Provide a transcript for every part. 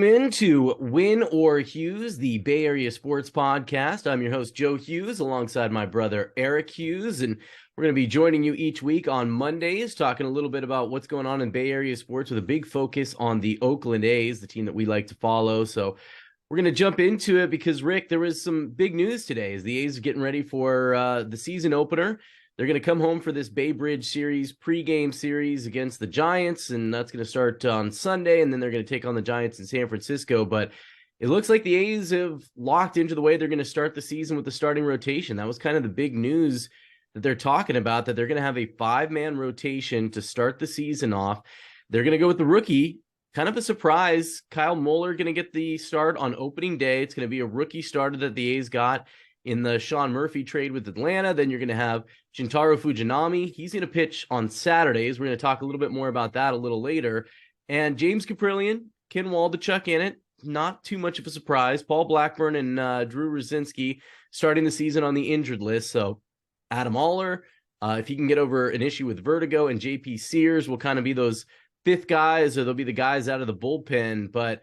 Into Win or Hughes, the Bay Area Sports Podcast. I'm your host, Joe Hughes, alongside my brother, Eric Hughes, and we're going to be joining you each week on Mondays, talking a little bit about what's going on in Bay Area sports with a big focus on the Oakland A's, the team that we like to follow. So we're going to jump into it because, Rick, there was some big news today as the A's are getting ready for the season opener. They're going to come home for this Bay Bridge series, pregame series against the Giants, and that's going to start on Sunday, and then they're going to take on the Giants in San Francisco. But it looks like the A's have locked into the way they're going to start the season with the starting rotation. That was kind of the big news that they're talking about, that they're going to have a five-man rotation to start the season off. They're going to go with the rookie. Kind of a surprise. Kyle Muller going to get the start on opening day. It's going to be a rookie starter that the A's got in the Sean Murphy trade with Atlanta. Then you're going to have Shintaro Fujinami. He's going to pitch on Saturdays. We're going to talk a little bit more about that a little later. And James Caprillion, Ken Waldichuk in it. Not too much of a surprise. Paul Blackburn and Drew Rosinski starting the season on the injured list. So Adam Aller, if he can get over an issue with vertigo, and JP Sears will kind of be those fifth guys, or they'll be the guys out of the bullpen. But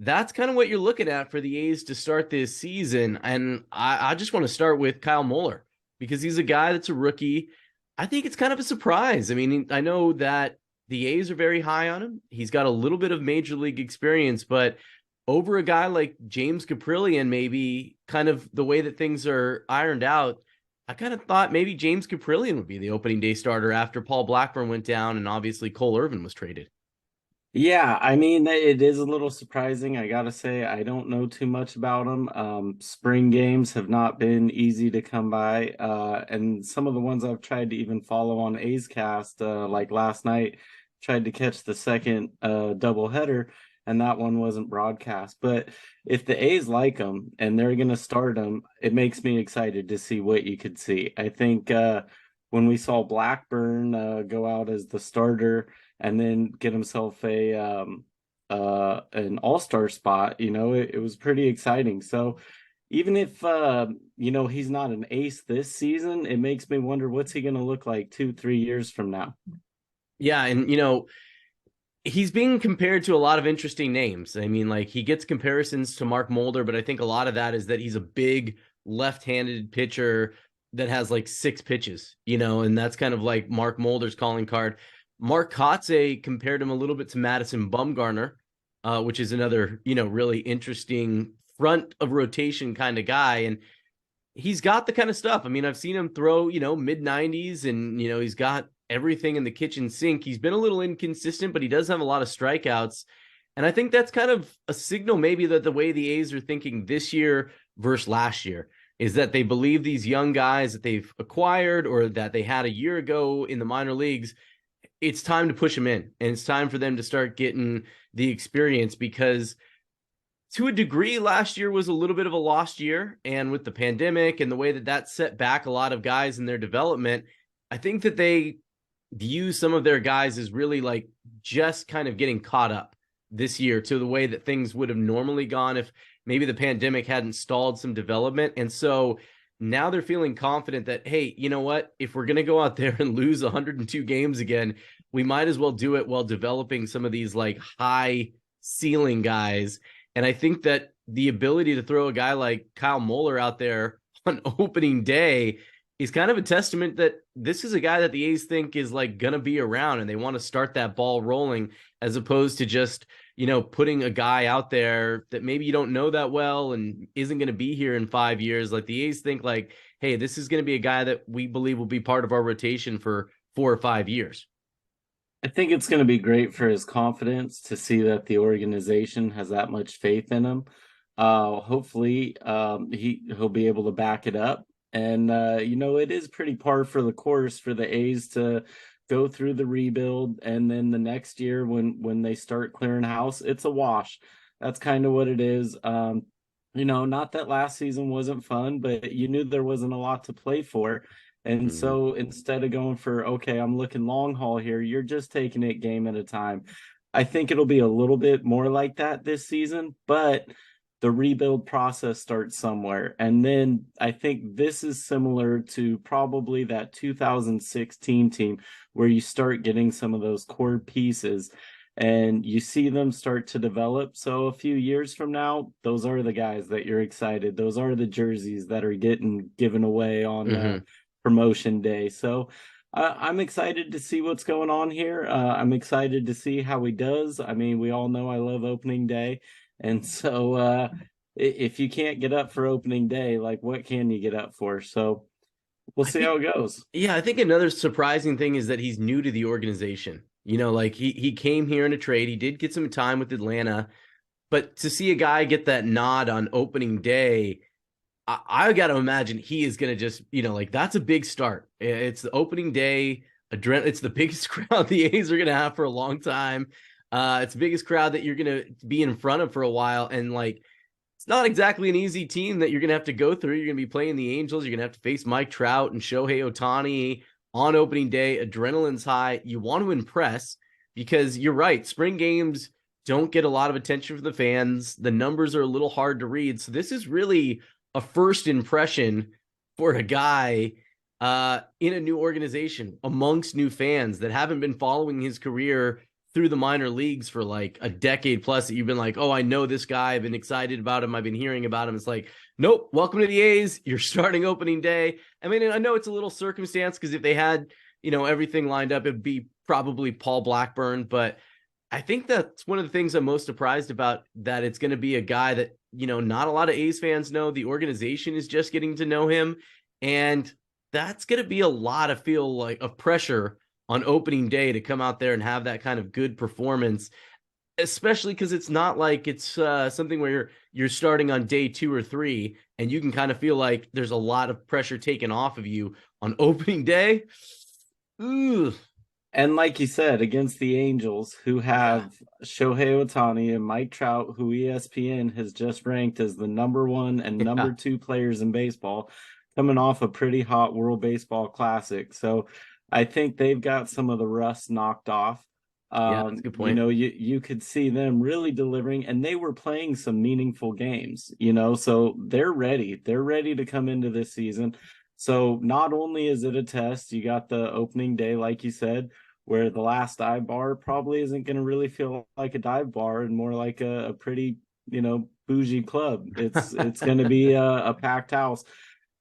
that's kind of what you're looking at for the A's to start this season. And I just want to start with Kyle Muller because he's a guy that's a rookie. I think it's kind of a surprise. I mean, I know that the A's are very high on him. He's got a little bit of major league experience, but over a guy like James Caprillion, maybe kind of the way that things are ironed out, I kind of thought maybe James Caprillion would be the opening day starter after Paul Blackburn went down and obviously Cole Irvin was traded. Yeah, I mean, it is a little surprising. I gotta say, I don't know too much about them. Spring games have not been easy to come by. And some of the ones I've tried to even follow on A's Cast, like last night, tried to catch the second doubleheader, and that one wasn't broadcast. But if the A's like them and they're gonna start them, it makes me excited to see what you could see. I think when we saw Blackburn go out as the starter and then get himself an all-star spot, it was pretty exciting. So even if he's not an ace this season, it makes me wonder what's he going to look like 2-3 years from now. Yeah, and he's being compared to a lot of interesting names. I mean, like, he gets comparisons to Mark Mulder, but I think a lot of that is that he's a big left-handed pitcher that has like six pitches, and that's kind of like Mark Mulder's calling card. Mark Kotze compared him a little bit to Madison Bumgarner, which is another, really interesting front of rotation kind of guy. And he's got the kind of stuff. I mean, I've seen him throw, mid 90s, and, he's got everything in the kitchen sink. He's been a little inconsistent, but he does have a lot of strikeouts. And I think that's kind of a signal maybe that the way the A's are thinking this year versus last year is that they believe these young guys that they've acquired or that they had a year ago in the minor leagues, it's time to push them in, and it's time for them to start getting the experience, because to a degree, last year was a little bit of a lost year. And with the pandemic and the way that that set back a lot of guys in their development, I think that they view some of their guys as really like just kind of getting caught up this year to the way that things would have normally gone if maybe the pandemic hadn't stalled some development. And so now they're feeling confident that, hey, you know what? If we're going to go out there and lose 102 games again, we might as well do it while developing some of these like high ceiling guys. And I think that the ability to throw a guy like Kyle Muller out there on opening day is kind of a testament that this is a guy that the A's think is like going to be around, and they want to start that ball rolling, as opposed to just, putting a guy out there that maybe you don't know that well and isn't going to be here in 5 years. Like, the A's think like, hey, this is going to be a guy that we believe will be part of our rotation for 4 or 5 years. I think it's going to be great for his confidence to see that the organization has that much faith in him. Hopefully, he'll be able to back it up. And, it is pretty par for the course for the A's to go through the rebuild, and then the next year when they start clearing house, it's a wash. That's kind of what it is. Not that last season wasn't fun, but you knew there wasn't a lot to play for. And so instead of going for, okay, I'm looking long haul here, you're just taking it game at a time. I think it'll be a little bit more like that this season, but the rebuild process starts somewhere. And then I think this is similar to probably that 2016 team where you start getting some of those core pieces. and you see them start to develop. So a few years from now, those are the guys that you're excited. Those are the jerseys that are getting given away on Mm-hmm. promotion day. So I'm excited to see what's going on here. I'm excited to see how he does. I mean, we all know I love opening day. And so if you can't get up for opening day, like what can you get up for? So we'll I see how think, it goes. yeah, I think another surprising thing is that he's new to the organization. Like he came here in a trade. He did get some time with Atlanta, but to see a guy get that nod on opening day, I got to imagine he is going to just, like that's a big start. It's the opening day. It's the biggest crowd the A's are going to have for a long time. It's the biggest crowd that you're going to be in front of for a while. And like, it's not exactly an easy team that you're going to have to go through. You're going to be playing the Angels. You're going to have to face Mike Trout and Shohei Ohtani on opening day. Adrenaline's high. You want to impress because you're right. Spring games don't get a lot of attention from the fans. The numbers are a little hard to read. So this is really a first impression for a guy in a new organization amongst new fans that haven't been following his career through the minor leagues for like a decade plus, that you've been like, oh, I know this guy. I've been excited about him. I've been hearing about him. It's like, nope, welcome to the A's. You're starting opening day. I mean, I know it's a little circumstance because if they had, everything lined up, it'd be probably Paul Blackburn. But I think that's one of the things I'm most surprised about, that it's going to be a guy that, not a lot of A's fans know. The organization is just getting to know him. And that's going to be a lot of pressure on opening day to come out there and have that kind of good performance, especially because it's not like it's something where you're starting on day 2 or 3 and you can kind of feel like there's a lot of pressure taken off of you on opening day. Ooh, And like you said, against the Angels, who yeah, have Shohei Ohtani and Mike Trout, who ESPN has just ranked as the number one and yeah, number two players in baseball, coming off a pretty hot World Baseball Classic. So I think they've got some of the rust knocked off. yeah, that's a good point. You could see them really delivering, and they were playing some meaningful games, so they're ready. They're ready to come into this season. So not only is it a test, you got the opening day, like you said, where the last dive bar probably isn't going to really feel like a dive bar and more like a pretty, bougie club. It's going to be a packed house.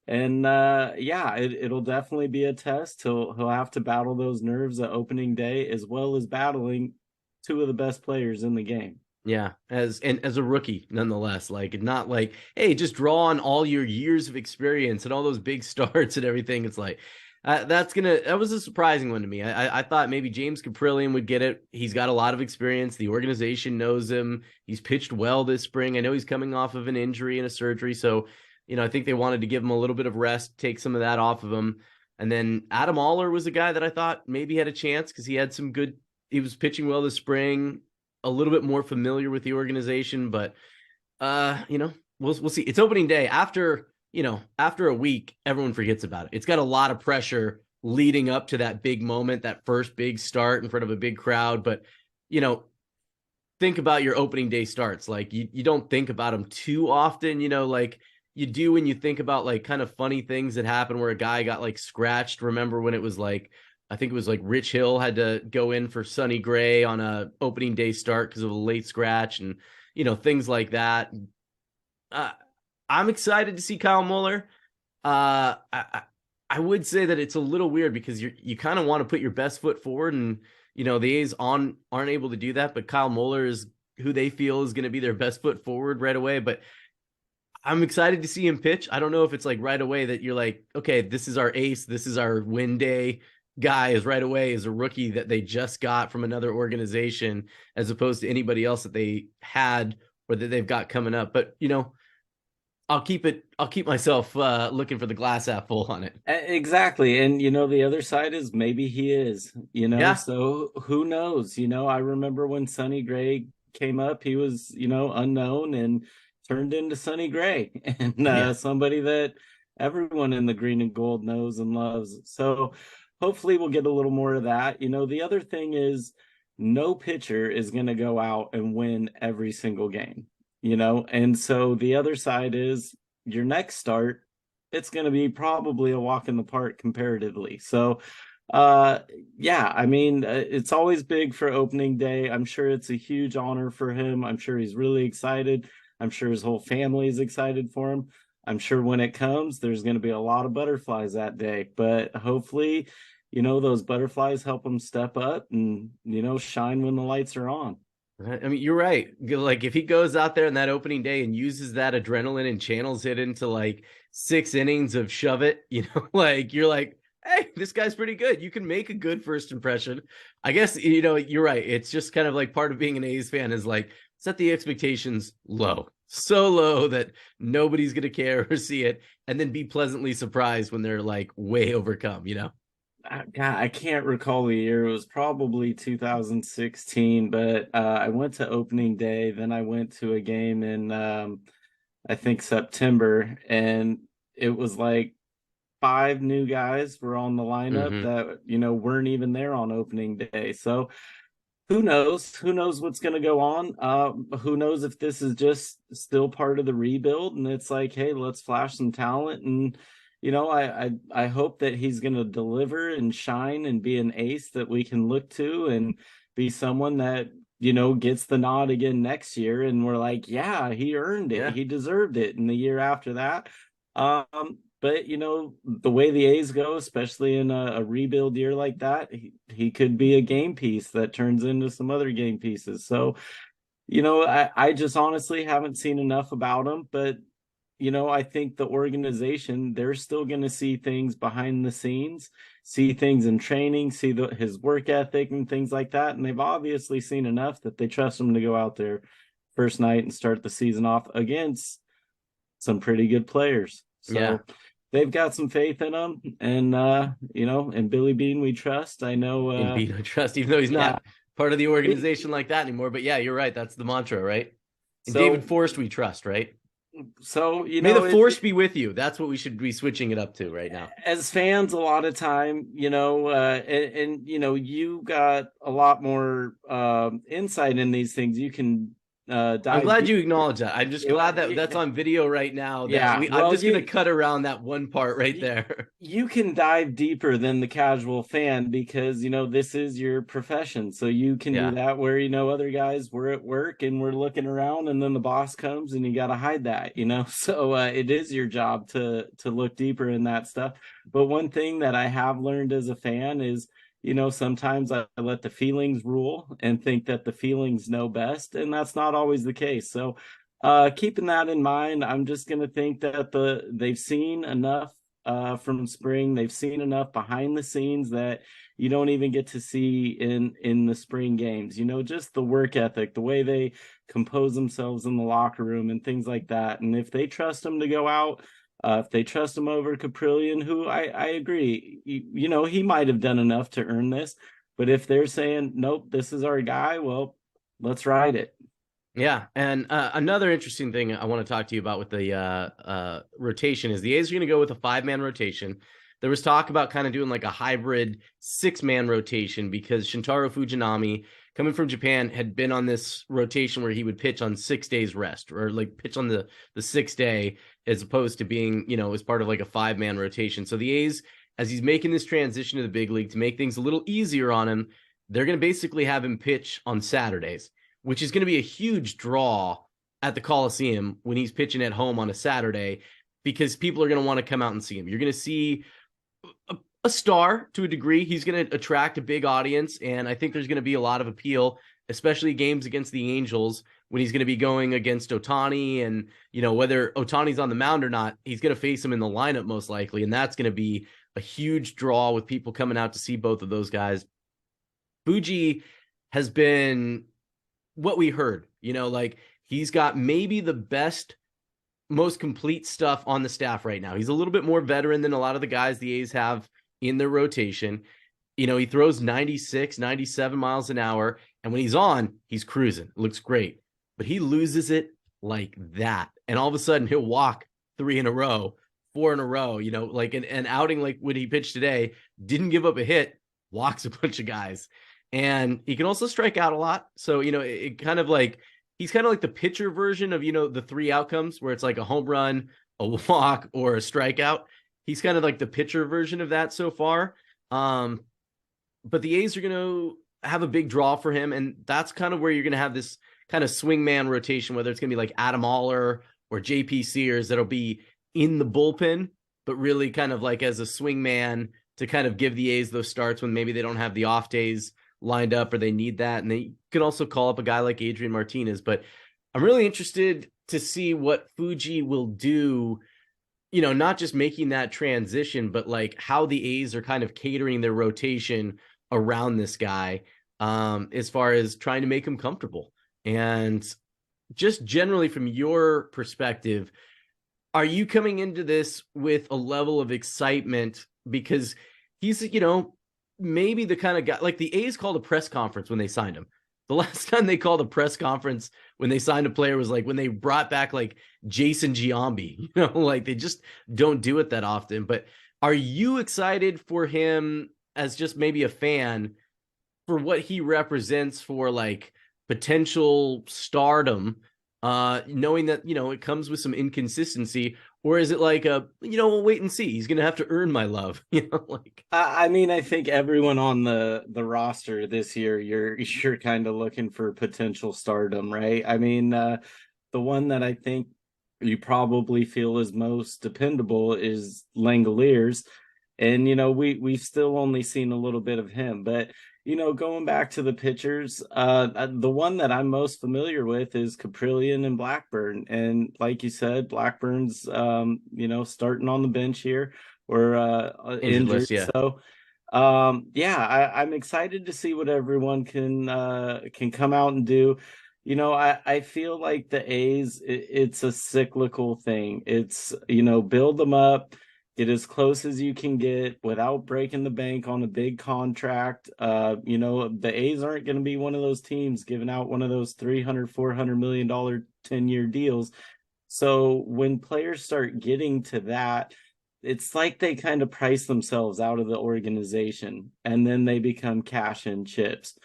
And yeah, it'll definitely be a test. He'll have to battle those nerves at opening day, as well as battling two of the best players in the game. Yeah, as a rookie, nonetheless, like not like, hey, just draw on all your years of experience and all those big starts and everything. It's like that was a surprising one to me. I thought maybe James Caprillion would get it. He's got a lot of experience. The organization knows him. He's pitched well this spring. I know he's coming off of an injury and a surgery, so I think they wanted to give him a little bit of rest, take some of that off of him. And then Adam Oller was a guy that I thought maybe had a chance because he had some good. He was pitching well this spring, a little bit more familiar with the organization, but we'll see. It's opening day. After a week, everyone forgets about it. It's got a lot of pressure leading up to that big moment, that first big start in front of a big crowd. But you know, think about your opening day starts. Like you don't think about them too often, like you do when you think about like kind of funny things that happen where a guy got like scratched. Remember when it was like, I think it was like Rich Hill had to go in for Sonny Gray on a opening day start because of a late scratch and, things like that. Uh, I'm excited to see Kyle Muller. I would say that it's a little weird because you kind of want to put your best foot forward, and the A's aren't able to do that. But Kyle Muller is who they feel is going to be their best foot forward right away. But I'm excited to see him pitch. I don't know if it's like right away that you're like, okay, this is our ace, this is our win day guy, is right away as a rookie that they just got from another organization, as opposed to anybody else that they had or that they've got coming up. But I'll keep myself looking for the glass half full on it. Exactly. And the other side is maybe he is, Yeah, so who knows? I remember when Sonny Gray came up, he was, unknown and turned into Sonny Gray and yeah, somebody that everyone in the green and gold knows and loves. So hopefully we'll get a little more of that. The other thing is no pitcher is going to go out and win every single game, and so the other side is your next start, it's going to be probably a walk in the park comparatively. So Uh, yeah, I mean, it's always big for opening day. I'm sure it's a huge honor for him. I'm sure he's really excited. I'm sure his whole family is excited for him. I'm sure when it comes, there's going to be a lot of butterflies that day, but hopefully, those butterflies help him step up and, shine when the lights are on. I mean, you're right. Like if he goes out there in that opening day and uses that adrenaline and channels it into like 6 innings of shove it, like you're like, hey, this guy's pretty good. You can make a good first impression. I guess, you're right. It's just kind of like part of being an A's fan is like set the expectations low, so low that nobody's going to care or see it, and then be pleasantly surprised when they're like way overcome. God, I can't recall the year. It was probably 2016, but I went to opening day. Then I went to a game in, I think, September, and it was like five new guys were on the lineup Mm-hmm. that, weren't even there on opening day. So who knows? Who knows what's going to go on? Who knows if this is just still part of the rebuild and it's like, hey, let's flash some talent. And I hope that he's going to deliver and shine and be an ace that we can look to and be someone that gets the nod again next year. And we're like, yeah, he earned it. Yeah. He deserved it. And the year after that, but the way the A's go, especially in a rebuild year like that, he could be a game piece that turns into some other game pieces. So, I just honestly haven't seen enough about him, but I think the organization, they're still going to see things behind the scenes, see things in training, see his work ethic and things like that. And they've obviously seen enough that they trust him to go out there first night and start the season off against some pretty good players. Yeah. So they've got some faith in him, and and Billy Bean we trust. I know, In Beat I Trust, even though he's yeah. not part of the organization He, like that anymore. But yeah, you're right. That's the mantra, right? And David so Forrest, we trust, right? so May the force be with you. That's what we should be switching it up to right now. as fans, a lot of time, and you got a lot more insight in these things. You can I'm dive glad deep. you acknowledge that. I'm just glad that that's on video right now. That Yeah, we I'm well, just gonna cut around that one part right you there. you can dive deeper than the casual fan because this is your profession, so you can do Yeah. that where other guys were at work and we're looking around and then the boss comes and you got to hide that. So it is your job to look deeper in that stuff. But one thing that I have learned as a fan is sometimes I let the feelings rule and think that the feelings know best, and that's not always the case. So keeping that in mind, I'm just going to think that they've seen enough from spring. They've seen enough behind the scenes that you don't even get to see in the spring games. Just the work ethic, the way they compose themselves in the locker room, and things like that. And if they trust them to go out, if they trust him over Caprillion, who I agree, he might have done enough to earn this. But if they're saying, nope, this is our guy, well, let's ride it. Yeah, and another interesting thing I want to talk to you about with the rotation is the A's are going to go with a 5-man rotation. There was talk about kind of doing like a hybrid 6-man rotation because Shintaro Fujinami, coming from Japan, had been on this rotation where he would pitch on 6 days rest or like pitch on the 6th day as opposed to being, as part of like a 5-man rotation. So the A's, as he's making this transition to the big league to make things a little easier on him, they're going to basically have him pitch on Saturdays, which is going to be a huge draw at the Coliseum when he's pitching at home on a Saturday because people are going to want to come out and see him. You're going to see a star to a degree. He's going to attract a big audience, and I think there's going to be a lot of appeal, especially games against the Angels when he's going to be going against Ohtani. And, whether Ohtani's on the mound or not, he's going to face him in the lineup most likely, and that's going to be a huge draw with people coming out to see both of those guys. Fuji has been what we heard, like he's got maybe the best, most complete stuff on the staff right now. He's a little bit more veteran than a lot of the guys the A's have in their rotation. He throws 96, 97 miles an hour. And when he's on, he's cruising. It looks great. But he loses it like that. And all of a sudden he'll walk 3 in a row, 4 in a row, like an outing like when he pitched today, didn't give up a hit, walks a bunch of guys. And he can also strike out a lot. So, it kind of like, he's kind of like the pitcher version of, the 3 outcomes where it's like a home run, a walk, or a strikeout. He's kind of like the pitcher version of that so far. but the A's are going to have a big draw for him. And that's kind of where you're going to have this kind of swingman rotation, whether it's going to be like Adam Oller or JP Sears that'll be in the bullpen, but really kind of like as a swingman to kind of give the A's those starts when maybe they don't have the off days lined up or they need that. And they can also call up a guy like Adrian Martinez. But I'm really interested to see what Fuji will do, not just making that transition, but like how the A's are kind of catering their rotation around this guy, as far as trying to make him comfortable. And just generally from your perspective, are you coming into this with a level of excitement because he's, maybe the kind of guy, like the A's called a press conference when they signed him. The last time they called a press conference when they signed a player was like when they brought back like Jason Giambi, like they just don't do it that often. But are you excited for him as just maybe a fan for what he represents for like potential stardom, knowing that, it comes with some inconsistency? Or is it like we'll wait and see. He's going to have to earn my love, like. I mean, I think everyone on the roster this year, you're kind of looking for potential stardom, right? I mean, the one that I think you probably feel is most dependable is Langoliers, and we've still only seen a little bit of him, but going back to the pitchers, the one that I'm most familiar with is Caprillion and Blackburn, and like you said, Blackburn's starting on the bench here or Injured injured. list, yeah. So I'm excited to see what everyone can come out and do. I feel like the A's, it's a cyclical thing. It's, build them up, get as close as you can get without breaking the bank on a big contract. The A's aren't going to be one of those teams giving out one of those $300-400 million 10-year deals. So when players start getting to that, it's like they kind of price themselves out of the organization and then they become cash in chips.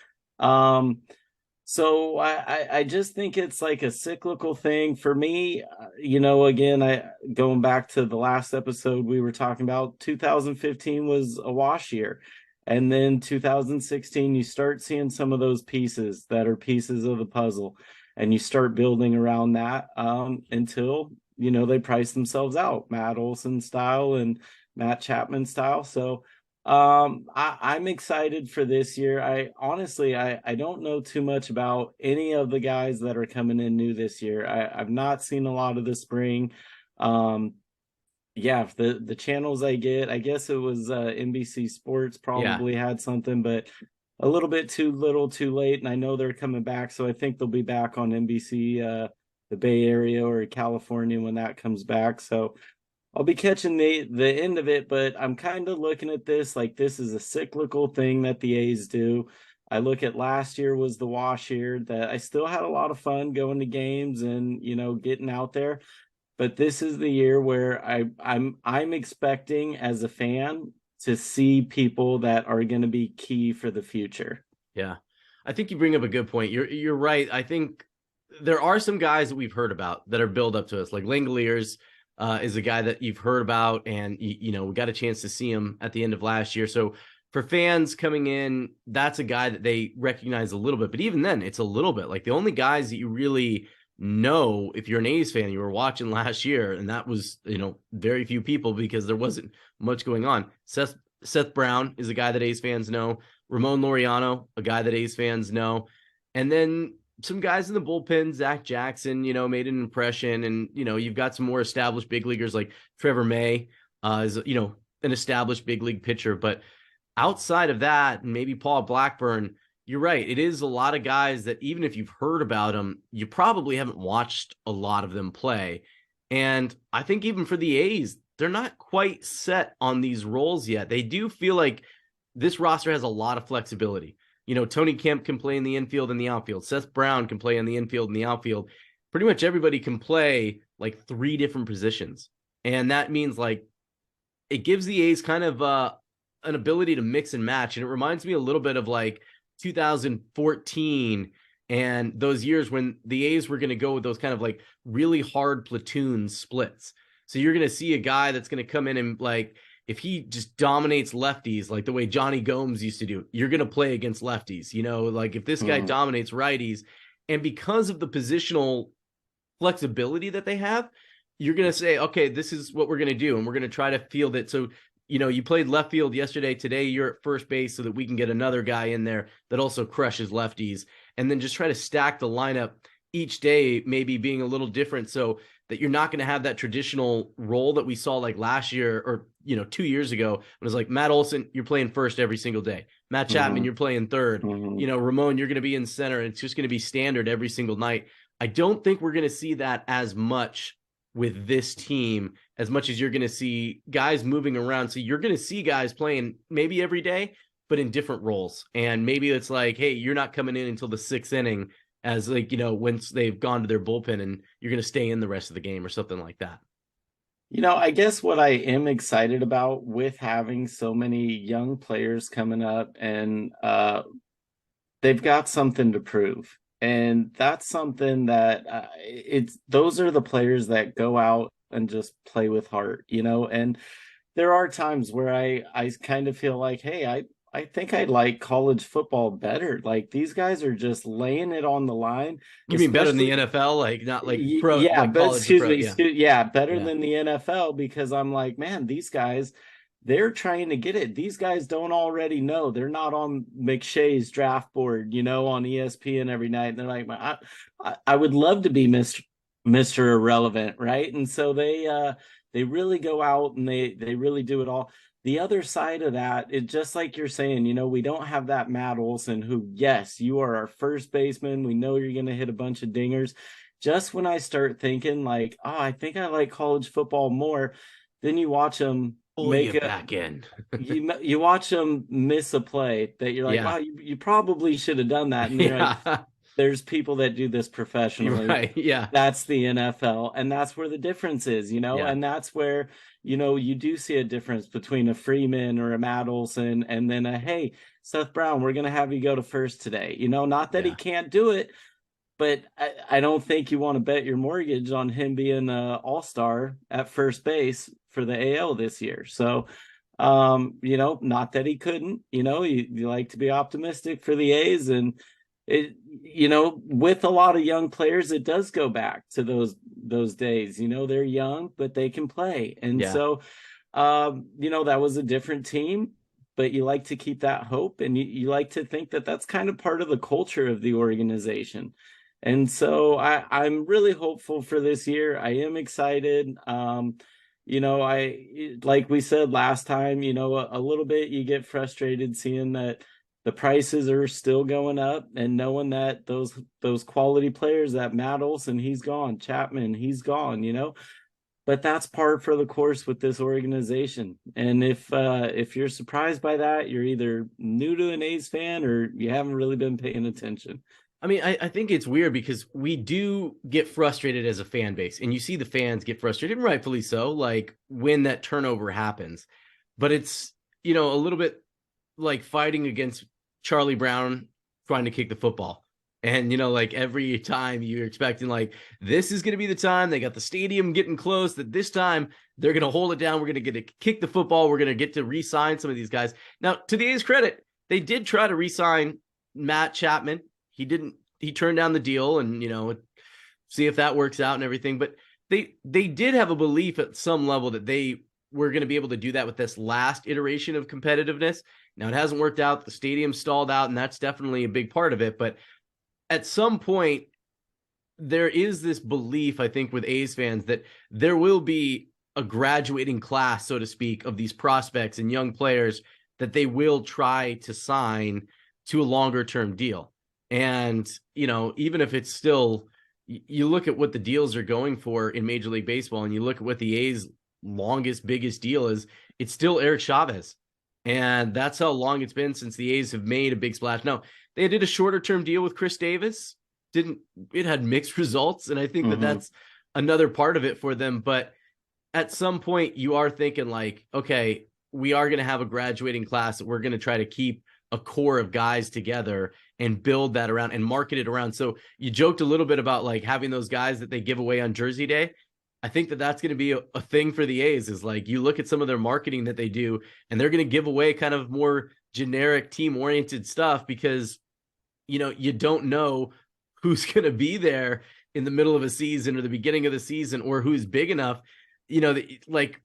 So I just think it's like a cyclical thing for me. Again, going back to the last episode we were talking about, 2015 was a wash year. And then 2016, you start seeing some of those pieces that are pieces of the puzzle, and you start building around that until they price themselves out, Matt Olson style and Matt Chapman style. So I'm excited for this year. I honestly I don't know too much about any of the guys that are coming in new this year. I've not seen a lot of the spring. The channels I get, I guess it was NBC Sports probably had something, but a little bit too little too late. And I know they're coming back, so I think they'll be back on NBC the Bay Area or California when that comes back. So I'll be catching the end of it, but I'm kind of looking at this like this is a cyclical thing that the A's do. I look at last year was the wash year that I still had a lot of fun going to games and getting out there, but this is the year where I'm expecting as a fan to see people that are going to be key for the future. Yeah, I think you bring up a good point. You're right. I think there are some guys that we've heard about that are billed up to us, like Langoliers is a guy that you've heard about, and we got a chance to see him at the end of last year. So for fans coming in, that's a guy that they recognize a little bit. But even then, it's a little bit like the only guys that you really know if you're an A's fan, you were watching last year, and that was very few people because there wasn't much going on. Seth Brown is a guy that A's fans know. Ramon Laureano, a guy that A's fans know. And then some guys in the bullpen, Zach Jackson, made an impression. And, you've got some more established big leaguers like Trevor May, is, an established big league pitcher. But outside of that, and maybe Paul Blackburn, you're right. It is a lot of guys that even if you've heard about them, you probably haven't watched a lot of them play. And I think even for the A's, they're not quite set on these roles yet. They do feel like this roster has a lot of flexibility. Tony Kemp can play in the infield and the outfield. Seth Brown can play in the infield and the outfield. Pretty much everybody can play like 3 different positions. And that means like it gives the A's kind of an ability to mix and match. And it reminds me a little bit of like 2014 and those years when the A's were going to go with those kind of like really hard platoon splits. So you're going to see a guy that's going to come in and like if he just dominates lefties like the way Johnny Gomes used to do, you're going to play against lefties. Like if this guy Mhm. dominates righties, and because of the positional flexibility that they have, you're going to say, okay, this is what we're going to do. And we're going to try to field it. So, you played left field yesterday. Today, you're at first base so that we can get another guy in there that also crushes lefties. And then just try to stack the lineup each day, maybe being a little different so that you're not going to have that traditional role that we saw like last year or, 2 years ago. When it was like Matt Olson, you're playing first every single day. Matt Chapman, Mhm. you're playing third. Mhm. Ramon, you're going to be in center. It's just going to be standard every single night. I don't think we're going to see that as much with this team, as much as you're going to see guys moving around. So you're going to see guys playing maybe every day, but in different roles. And maybe it's like, hey, you're not coming in until the sixth inning as like, once they've gone to their bullpen and you're going to stay in the rest of the game or something like that. I guess what I am excited about with having so many young players coming up, and they've got something to prove. And that's something that it's those are the players that go out and just play with heart, and there are times where I kind of feel like, hey, I think I like college football better. Like these guys are just laying it on the line, You mean better than the especially NFL, like not like pro, yeah, like but college to excuse pro? me, Yeah, yeah, better yeah, than the NFL, because I'm like, man, these guys, they're trying to get it. These guys don't already know. They're not on McShay's draft board, on ESPN every night. And they're like, I would love to be Mr. Irrelevant, right? And so they really go out and they really do it all. The other side of that, it just like you're saying, we don't have that Matt Olson who, yes, you are our first baseman. We know you're going to hit a bunch of dingers. Just when I start thinking like, oh, I think I like college football more, then you watch them pull make you a back in. you watch them miss a play that you're like, Yeah, wow, you probably should have done that. And you're like, yeah, there's people that do this you're professionally. right. Yeah, That's the NFL. And that's where the difference is, yeah, and that's where, you do see a difference between a Freeman or a Matt Olson and then hey, Seth Brown, we're going to have you go to first today. Not that he yeah. can't do it, but I don't think you want to bet your mortgage on him being an all-star at first base for the AL this year. So, not that he couldn't, you like to be optimistic for the A's, and it, with a lot of young players, it does go back to those days. They're young, but they can play. And Yeah. so, that was a different team, but you like to keep that hope, and you like to think that that's kind of part of the culture of the organization. And so I'm really hopeful for this year. I am excited. I like we said last time, a little bit you get frustrated seeing that the prices are still going up, and knowing that those quality players, that Matt Olson, he's gone, Chapman, he's gone, but that's par for the course with this organization. And if you're surprised by that, you're either new to an A's fan or you haven't really been paying attention. I mean, I think it's weird because we do get frustrated as a fan base, and you see the fans get frustrated, and rightfully so, like when that turnover happens. But it's, a little bit like fighting against Charlie Brown trying to kick the football. And, like every time you're expecting, like, this is going to be the time they got the stadium getting close, that this time they're going to hold it down. We're going to get to kick the football. We're going to get to re sign some of these guys. Now, to the A's credit, they did try to re sign Matt Chapman. He turned down the deal and, see if that works out and everything. But they did have a belief at some level that they were going to be able to do that with this last iteration of competitiveness. Now it hasn't worked out. The stadium stalled out, and that's definitely a big part of it. But at some point, there is this belief, I think, with A's fans that there will be a graduating class, so to speak, of these prospects and young players that they will try to sign to a longer term deal. And, even if it's still, you look at what the deals are going for in Major League Baseball, and you look at what the A's longest, biggest deal is, it's still Eric Chavez. And that's how long it's been since the A's have made a big splash. Now, they did a shorter term deal with Chris Davis. It had mixed results. And I think that Mm-hmm. that's another part of it for them. But at some point, you are thinking like, okay, we are going to have a graduating class that we're going to try to keep a core of guys together and build that around and market it around. So you joked a little bit about like having those guys that they give away on Jersey Day. I think that that's going to be a thing for the A's is like you look at some of their marketing that they do, and they're going to give away kind of more generic team oriented stuff because, you don't know who's going to be there in the middle of a season or the beginning of the season or who's big enough. Like,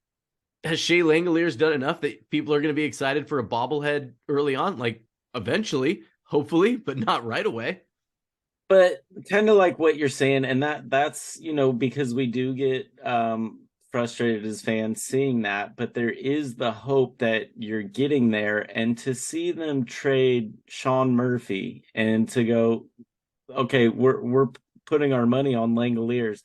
has Shea Langoliers done enough that people are going to be excited for a bobblehead early on? Like, eventually, hopefully, but not right away. But kind of like what you're saying, and that's because we do get frustrated as fans seeing that, but there is the hope that you're getting there, and to see them trade Sean Murphy and to go, okay, we're putting our money on Langoliers.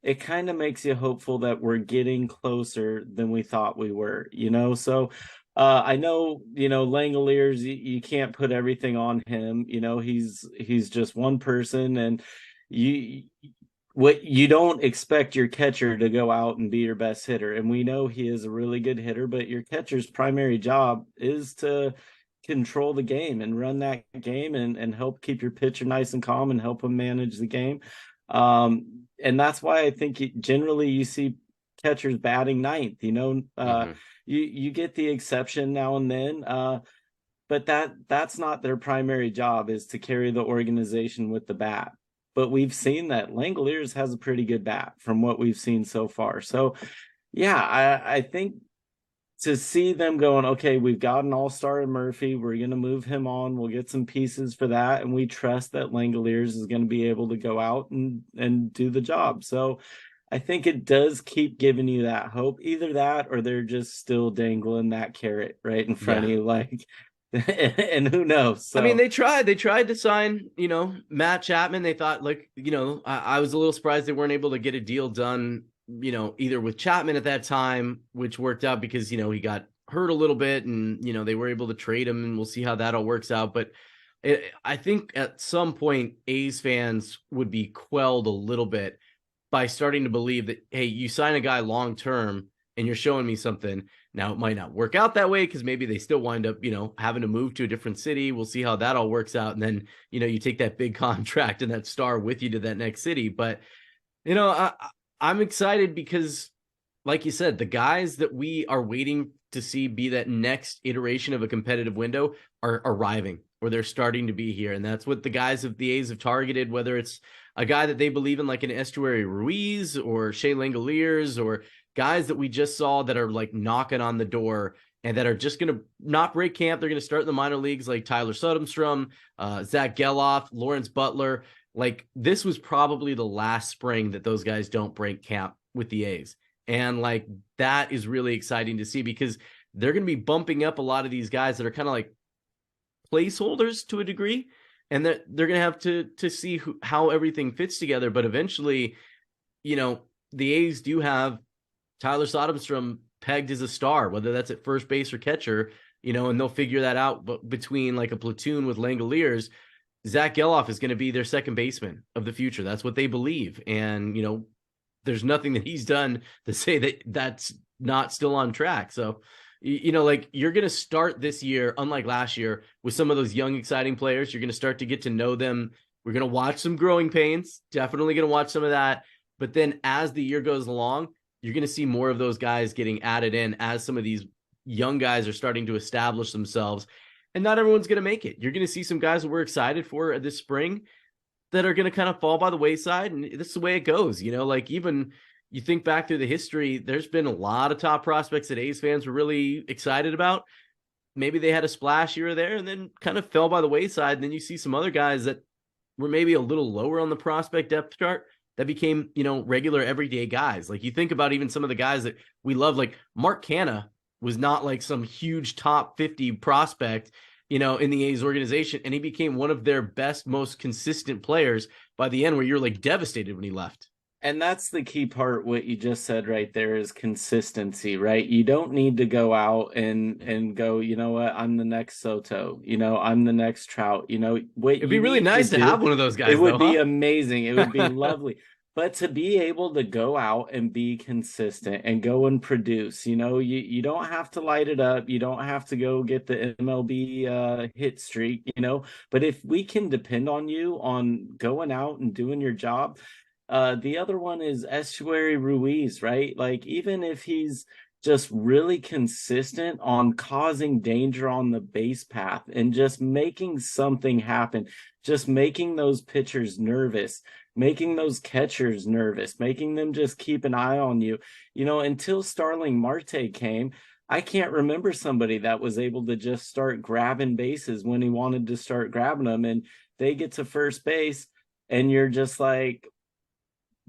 It kind of makes you hopeful that we're getting closer than we thought we were. So I know, Langoliers, you can't put everything on him. He's just one person, and you what you don't expect your catcher to go out and be your best hitter. And we know he is a really good hitter, but your catcher's primary job is to control the game and run that game and help keep your pitcher nice and calm and help him manage the game. And that's why I think generally you see catchers batting ninth. Mm-hmm. You get the exception now and then, but that's not their primary job, is to carry the organization with the bat. But we've seen that Langoliers has a pretty good bat from what we've seen so far. So yeah, I think to see them going, okay, we've got an all-star in Murphy, we're going to move him on, we'll get some pieces for that, and we trust that Langoliers is going to be able to go out and do the job. So I think it does keep giving you that hope. Either that or they're just still dangling that carrot right in front Yeah. of you, like, and who knows. I mean, So they tried to sign, Matt Chapman. They thought, like, I was a little surprised they weren't able to get a deal done, either with Chapman at that time, which worked out because, he got hurt a little bit and, they were able to trade him, and we'll see how that all works out. But I think at some point, A's fans would be quelled a little bit by starting to believe that, hey, you sign a guy long term and you're showing me something. Now, it might not work out that way because maybe they still wind up, having to move to a different city. We'll see how that all works out. And then, you take that big contract and that star with you to that next city. But, I'm excited because, like you said, the guys that we are waiting to see be that next iteration of a competitive window are arriving, or they're starting to be here. And that's what the guys of the A's have targeted, whether it's a guy that they believe in, like an Estuary Ruiz or Shea Langoliers, or guys that we just saw that are like knocking on the door and that are just going to not break camp. They're going to start in the minor leagues, like Tyler Soderstrom, Zach Geloff, Lawrence Butler. Like, this was probably the last spring that those guys don't break camp with the A's. And like, that is really exciting to see because they're going to be bumping up a lot of these guys that are kind of like placeholders to a degree. And they're going to have to see how everything fits together. But eventually, the A's do have Tyler Soderstrom pegged as a star, whether that's at first base or catcher, and they'll figure that out. But between like a platoon with Langoliers, Zach Geloff is going to be their second baseman of the future. That's what they believe. And, there's nothing that he's done to say that that's not still on track. So, like, you're going to start this year, unlike last year, with some of those young, exciting players. You're going to start to get to know them. We're going to watch some growing pains. Definitely going to watch some of that. But then as the year goes along, you're going to see more of those guys getting added in as some of these young guys are starting to establish themselves. And not everyone's going to make it. You're going to see some guys that we're excited for this spring that are going to kind of fall by the wayside. And this is the way it goes. Like, even you think back through the history, there's been a lot of top prospects that A's fans were really excited about. Maybe they had a splash here or there and then kind of fell by the wayside. And then you see some other guys that were maybe a little lower on the prospect depth chart that became, regular everyday guys. Like, you think about even some of the guys that we love, like Mark Canha was not like some huge top 50 prospect, in the A's organization. And he became one of their best, most consistent players by the end, where you're like devastated when he left. And that's the key part. What you just said right there is consistency, right? You don't need to go out and go, you know what, I'm the next Soto, I'm the next Trout, what It'd you be really need nice to do, have one of those guys. it would though, be huh? amazing. It would be lovely. But to be able to go out and be consistent and go and produce, you don't have to light it up. You don't have to go get the MLB hit streak, but if we can depend on you on going out and doing your job, The other one is Estuary Ruiz, right? Like, even if he's just really consistent on causing danger on the base path and just making something happen, just making those pitchers nervous, making those catchers nervous, making them just keep an eye on you. Until Starling Marte came, I can't remember somebody that was able to just start grabbing bases when he wanted to start grabbing them. And they get to first base, and you're just like,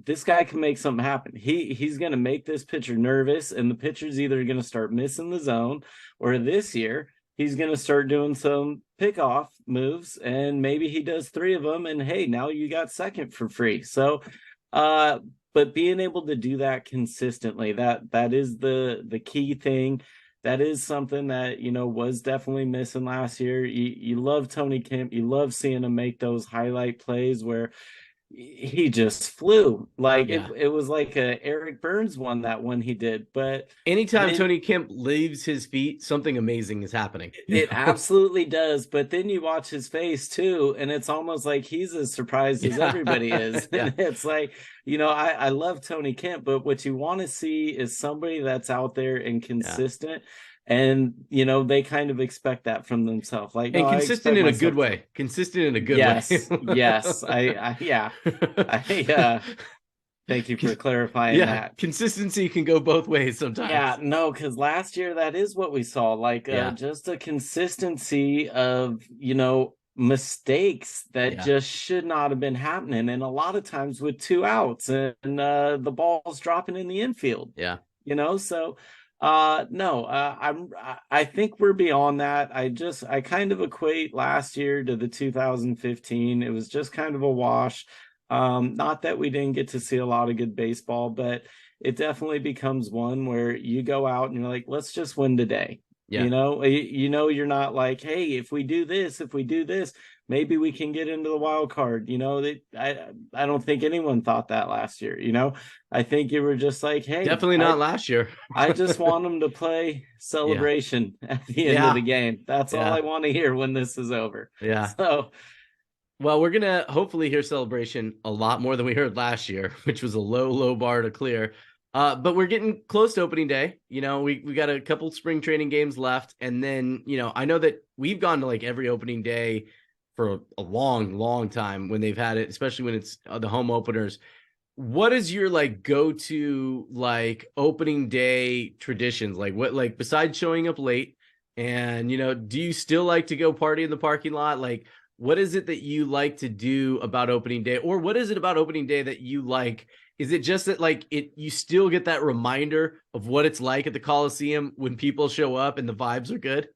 this guy can make something happen. He's going to make this pitcher nervous, and the pitcher's either going to start missing the zone, or this year he's going to start doing some pickoff moves, and maybe he does 3 of them, and hey, now you got second for free. So, but being able to do that consistently, that is the key thing. That is something that, was definitely missing last year. You love Tony Kemp. You love seeing him make those highlight plays where he just flew. Like, Yeah. it was like a Eric Burns one, that one he did. But Anytime then Tony Kemp leaves his feet, something amazing is happening. it absolutely does. But then you watch his face too, and it's almost like he's as surprised as everybody is. Yeah. And it's like, I love Tony Kemp, but what you want to see is somebody that's out there and consistent. Yeah. And they kind of expect that from themselves, like, and consistent in a good way. Consistent in a good way. Yes. Thank you for clarifying that. Consistency can go both ways sometimes. Yeah, no, because last year that is what we saw, like just a consistency of mistakes that just should not have been happening, and a lot of times with 2 outs and the ball's dropping in the infield. Yeah, so. No, I think we're beyond that. I kind of equate last year to the 2015. It was just kind of a wash. Not that we didn't get to see a lot of good baseball, but it definitely becomes one where you go out and you're like, let's just win today. Yeah. You're not like, hey, if we do this, maybe we can get into the wild card. I don't think anyone thought that last year. I think you were just like, hey, definitely not last year. I just want them to play Celebration at the end of the game. That's all I want to hear when this is over. Yeah. So, well, we're going to hopefully hear Celebration a lot more than we heard last year, which was a low bar to clear. But we're getting close to opening day. We got a couple spring training games left. And then, I know that we've gone to like every opening day for a long time when they've had it, especially when it's the home openers. What is your like go-to like opening day traditions? Like what, like besides showing up late and, do you still like to go party in the parking lot? Like, what is it that you like to do about opening day, or what is it about opening day that you like? Is it just that like you still get that reminder of what it's like at the Coliseum when people show up and the vibes are good?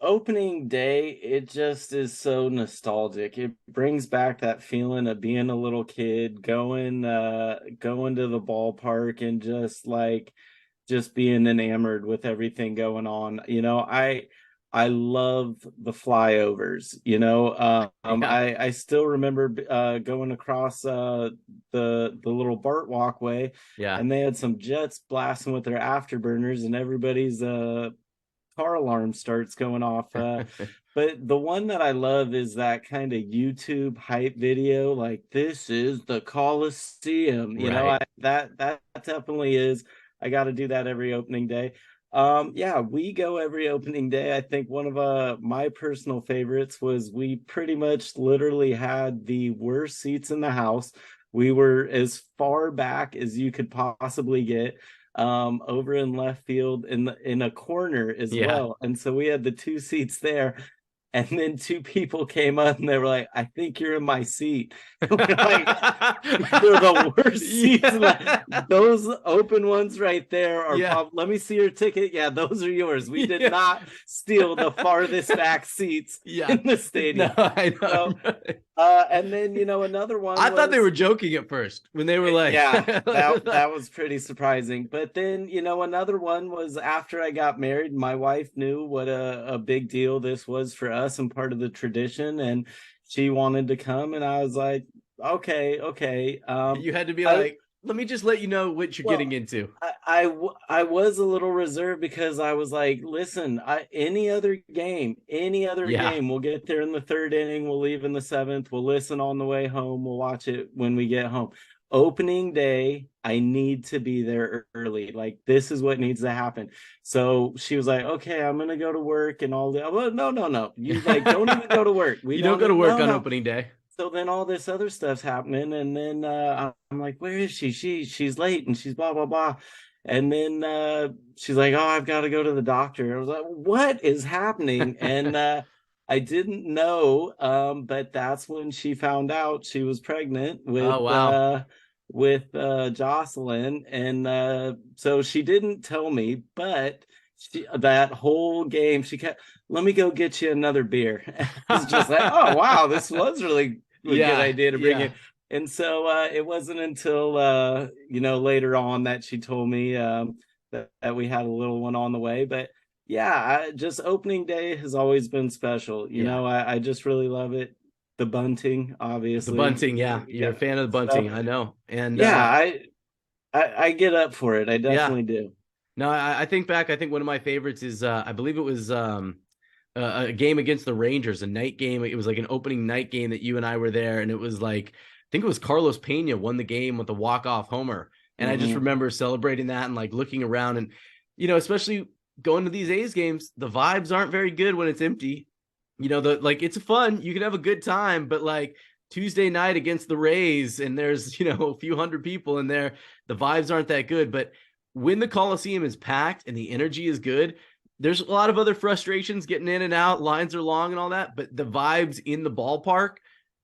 Opening day, it just is so nostalgic. It brings back that feeling of being a little kid, going to the ballpark and just being enamored with everything going on. I love the flyovers. I still remember going across the little BART walkway, and they had some jets blasting with their afterburners, and everybody's car alarm starts going off. But the one that I love is that kind of YouTube hype video, like, this is the Coliseum. That definitely is. I got to do that every opening day. We go every opening day. I think one of my personal favorites was we pretty much literally had the worst seats in the house. We were as far back as you could possibly get, over in left field in a corner as well. And so we had the 2 seats there. And then 2 people came up and they were like, I think you're in my seat. We're like, they're the worst seats. Those open ones right there are let me see your ticket. Yeah, those are yours. We did not steal the farthest back seats in the stadium. No, I know. And then, another one. I thought they were joking at first when they were like, that was pretty surprising. But then, another one was after I got married. My wife knew what a big deal this was for us and part of the tradition, and she wanted to come, and I was like, okay. You had to be like, let me just let you know what you're getting into. I was a little reserved because I was like, listen, any other Yeah. game, we'll get there in the third inning, we'll leave in the seventh, we'll listen on the way home, we'll watch it when we get home. Opening day, I need to be there early. Like this is what needs to happen. So she was like, okay, I'm gonna go to work and all that. Well, no. You like don't even go to work. We You don't don't go to work on no. opening day. So then all this other stuff's happening, and then I'm like, where is she? She's late and she's blah blah blah. And then she's like, oh, I've got to go to the doctor. I was like, what is happening? And I didn't know, but that's when she found out she was pregnant Oh, wow. with Jocelyn. And so she didn't tell me, but that whole game she kept, let me go get you another beer. It's just like, oh wow, this was really a good Yeah. idea to bring Yeah. it. And so it wasn't until later on that she told me that we had a little one on the way. But yeah, just opening day has always been special. Yeah. I just really love it. The bunting, The obviously. bunting. Yeah. You're a Yeah. fan of the So bunting. I know. And yeah, I get up for it. I yeah. definitely do. No, I think back. I think one of my favorites is I believe it was a game against the Rangers, a night game. It was like an opening night game that you and I were there, and it was like I think it was Carlos Pena won the game with a walk-off homer, and I just Mm-hmm. remember celebrating that and like looking around, and especially going to these A's games, the vibes aren't very good when it's empty. The like it's fun, you can have a good time, but like Tuesday night against the Rays, and there's a few hundred people in there, the vibes aren't that good. But when the Coliseum is packed and the energy is good, there's a lot of other frustrations getting in and out. Lines are long and all that, but the vibes in the ballpark,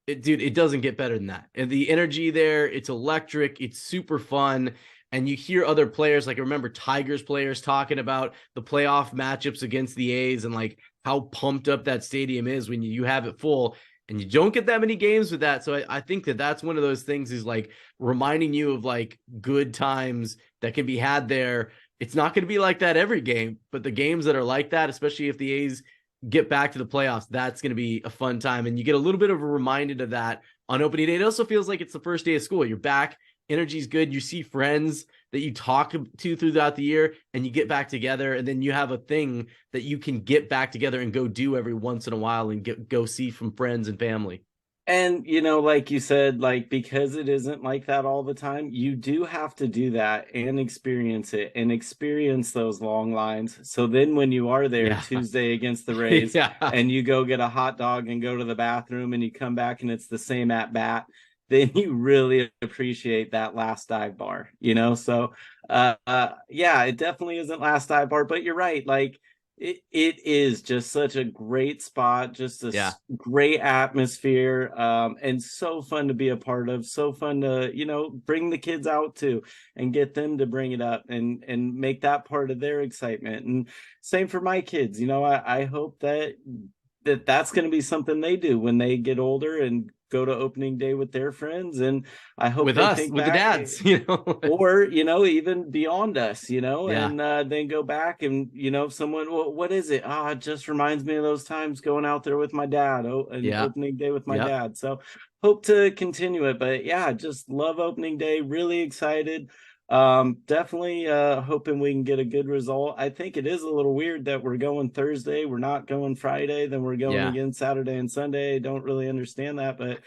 it doesn't get better than that. And the energy there, it's electric. It's super fun. And you hear other players, like I remember Tigers players talking about the playoff matchups against the A's and like how pumped up that stadium is when you have it full. And you don't get that many games with that. So I think that that's one of those things is like reminding you of like good times that can be had there. It's not going to be like that every game, but the games that are like that, especially if the A's get back to the playoffs, that's going to be a fun time. And you get a little bit of a reminder of that on opening day. It also feels like it's the first day of school. You're back. Energy's good. You see friends that you talk to throughout the year and you get back together. And then you have a thing that you can get back together and go do every once in a while and go see from friends and family. And like you said, like because it isn't like that all the time, you do have to do that and experience it and experience those long lines. So then when you are there Yeah. Tuesday against the Rays Yeah. and you go get a hot dog and go to the bathroom and you come back and it's the same at bat, then you really appreciate that last dive bar, So yeah, it definitely isn't last dive bar, but you're right. Like it is just such a great spot, just a Yeah. great atmosphere, and so fun to be a part of, so fun to bring the kids out to and get them to bring it up and make that part of their excitement. And same for my kids. I hope that's going to be something they do when they get older and go to opening day with their friends. And I hope With they us, think with the back, dads, or even beyond us, Yeah. and then go back and someone, well, what is it? It just reminds me of those times going out there with my dad, and Yeah. opening day with my Yep. dad. So hope to continue it. But yeah, just love opening day, really excited. Definitely hoping we can get a good result. I think it is a little weird that we're going Thursday, we're not going Friday, then we're going Yeah. again Saturday and Sunday. Don't really understand that, but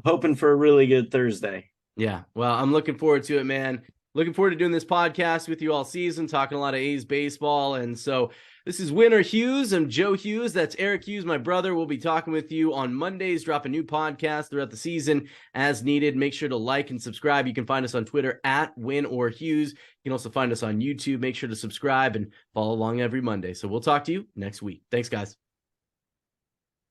hoping for a really good Thursday. Yeah. Well, I'm looking forward to it, man. Looking forward to doing this podcast with you all season, talking a lot of A's baseball. And so this is Winner Hughes. I'm Joe Hughes. That's Eric Hughes, my brother. We'll be talking with you on Mondays. Drop a new podcast throughout the season as needed. Make sure to like and subscribe. You can find us on Twitter at @WinOrHughes. You can also find us on YouTube. Make sure to subscribe and follow along every Monday. So we'll talk to you next week. Thanks, guys.